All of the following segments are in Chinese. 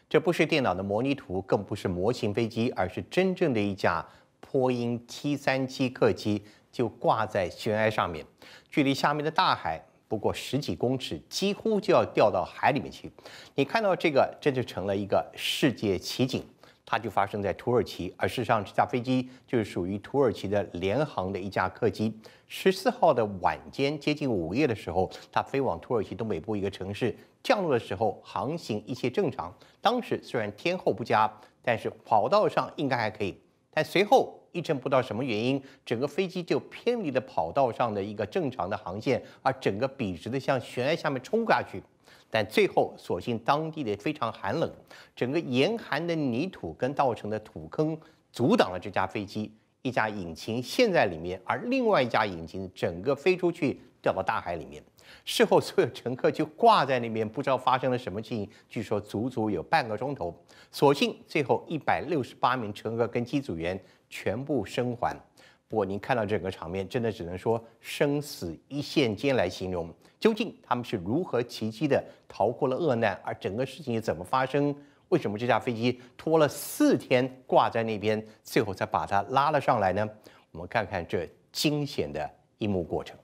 这不是电脑的模拟图，更不是模型飞机，而是真正的一架波音737客机，就挂在悬崖上面，距离下面的大海不过10几公尺，几乎就要掉到海里面去。你看到这个，这就成了一个世界奇景。它就发生在土耳其，而事实上，这架飞机就是属于土耳其的联航的一架客机。14号的晚间接近午夜的时候，它飞往土耳其东北部一个城市，降落的时候航行一切正常。当时虽然天候不佳，但是跑道上应该还可以。但随后一阵不知道什么原因，整个飞机就偏离了跑道上的一个正常的航线，而整个笔直的向悬崖下面冲下去。但最后，所幸当地的非常寒冷，整个严寒的泥土跟造成的土坑阻挡了这架飞机，一架引擎陷在里面，而另外一架引擎整个飞出去掉到大海里面。事后，所有乘客就挂在那边，不知道发生了什么事情，据说足足有半个钟头。所幸最后168名乘客跟机组员全部生还。不过您看到整个场面，真的只能说生死一线间来形容。究竟他们是如何奇迹的逃过了厄难，而整个事情又怎么发生？为什么这架飞机拖了4天挂在那边，最后才把它拉了上来呢？我们看看这惊险的一幕过程。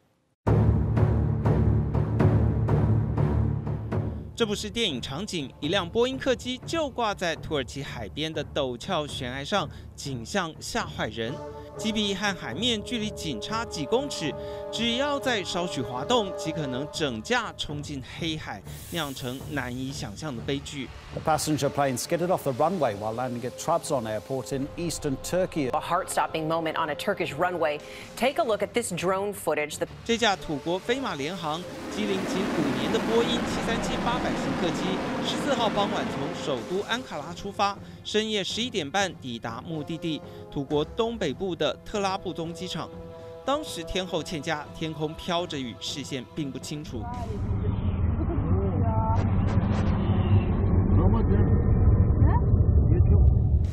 这不是电影场景，一辆波音客机就挂在土耳其海边的陡峭悬崖上，景象吓坏人。机壁和海面距离仅差几公尺，只要再稍许滑动，极可能整架冲进黑海，酿成难以想象的悲剧。The passenger plane skidded off the runway while landing at Trabzon Airport in eastern Turkey. A heart-stopping moment on a Turkish runway. Take a look at this drone footage. 这架土国飞马联航、机龄仅5年的波音737-800型客机，14号傍晚从首都安卡拉出发，深夜11点半抵达目的地土国东北部的特拉布宗机场。当时天候欠佳，天空飘着雨，视线并不清楚。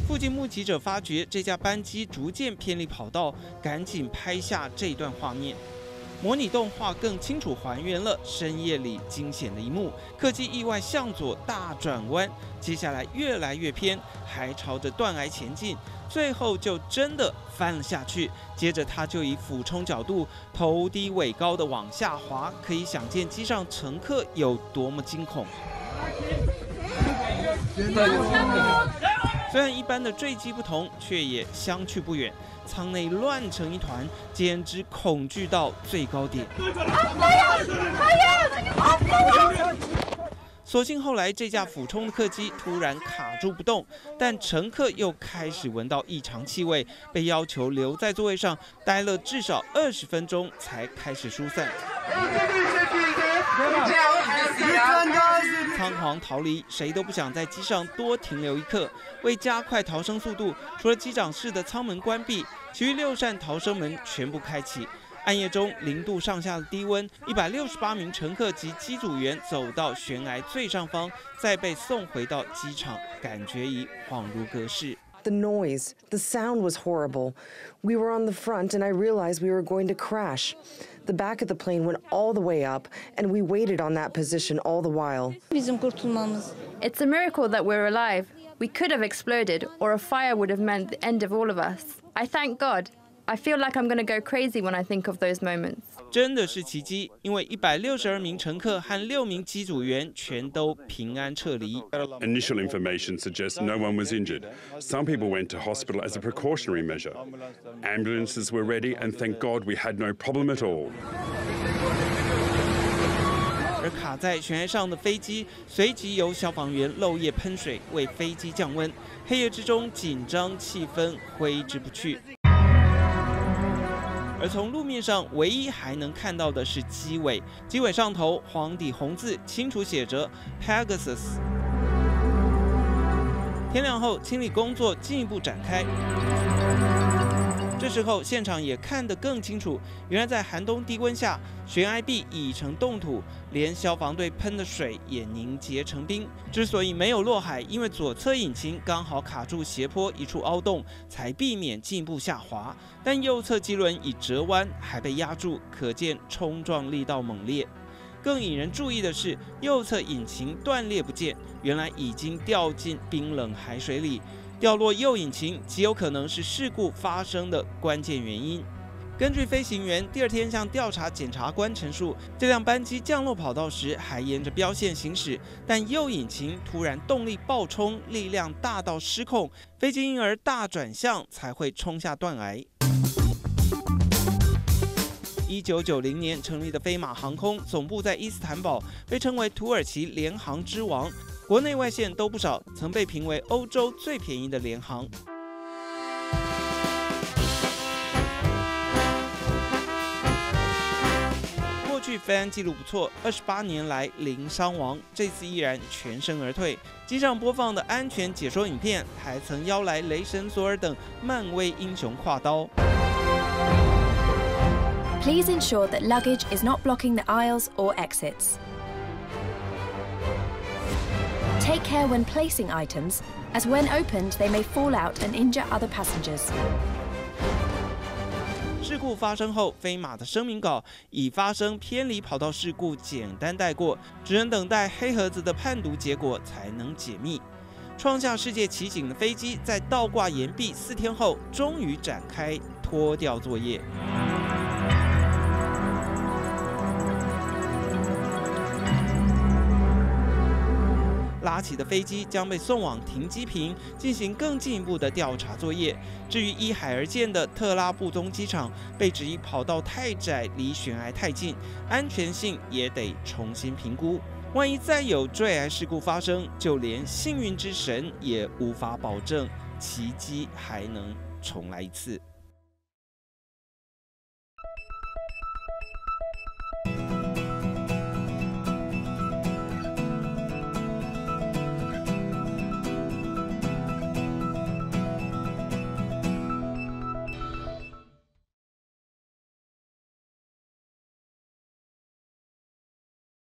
附近目击者发觉这架班机逐渐偏离跑道，赶紧拍下这段画面。模拟动画更清楚还原了深夜里惊险的一幕：客机意外向左大转弯，接下来越来越偏，还朝着断崖前进，最后就真的翻了下去。接着他就以俯冲角度，头低尾高的往下滑，可以想见机上乘客有多么惊恐。虽然一般的坠机不同，却也相去不远。舱内乱成一团，简直恐惧到最高点。所幸后来这架俯冲的客机突然卡住不动，但乘客又开始闻到异常气味，被要求留在座位上待了至少20分钟才开始疏散。仓皇逃离，谁都不想在机上多停留一刻。为加快逃生速度，除了机长室的舱门关闭，其余6扇逃生门全部开启。暗夜中0度上下的低温，168名乘客及机组员走到悬崖最上方，再被送回到机场，感觉已恍如隔世。The noise, the sound was horrible. We were on the front and I realized we were going to crash. The back of the plane went all the way up and we waited on that position all the while. It's a miracle that we're alive. We could have exploded or a fire would have meant the end of all of us. I thank God. I feel like I'm going to go crazy when I think of those moments. 真的是奇迹，因为162名乘客和6名机组员全都平安撤离。Initial information suggests no one was injured. Some people went to hospital as a precautionary measure. Ambulances were ready, and thank God we had no problem at all. 而卡在悬崖上的飞机随即由消防员漏夜喷水为飞机降温，黑夜之中紧张气氛挥之不去。而从路面上唯一还能看到的是机尾，机尾上头黄底红字清楚写着 Pegasus。天亮后，清理工作进一步展开。这时候，现场也看得更清楚，原来在寒冬低温下，悬崖壁已成冻土，连消防队喷的水也凝结成冰。之所以没有落海，因为左侧引擎刚好卡住斜坡一处凹洞，才避免进一步下滑。但右侧机轮已折弯，还被压住，可见冲撞力道猛烈。更引人注意的是，右侧引擎断裂不见，原来已经掉进冰冷海水里。掉落右引擎极有可能是事故发生的关键原因。根据飞行员第二天向调查检察官陈述，这辆班机降落跑道时还沿着标线行驶，但右引擎突然动力爆冲，力量大到失控，飞机因而大转向才会冲下断崖。1990年成立的飞马航空总部在伊斯坦堡，被称为土耳其联航之王，国内外线都不少，曾被评为欧洲最便宜的联航。过去飞安纪录不错，28年来零伤亡，这次依然全身而退。机上播放的安全解说影片，还曾邀来雷神索尔等漫威英雄挎刀。Please ensure that luggage is not blocking the aisles or exits. Take care when placing items, as when opened they may fall out and injure other passengers. 事故发生后，飞马的声明稿以发生偏离跑道事故简单带过，只能等待黑盒子的判读结果才能解密。创下世界奇景的飞机，在倒挂岩壁4天后，终于展开脱掉作业。拉起的飞机将被送往停机坪进行更进一步的调查作业。至于依海而建的特拉布宗机场，被质疑跑道太窄，离悬崖太近，安全性也得重新评估。万一再有坠崖事故发生，就连幸运之神也无法保证奇迹还能重来一次。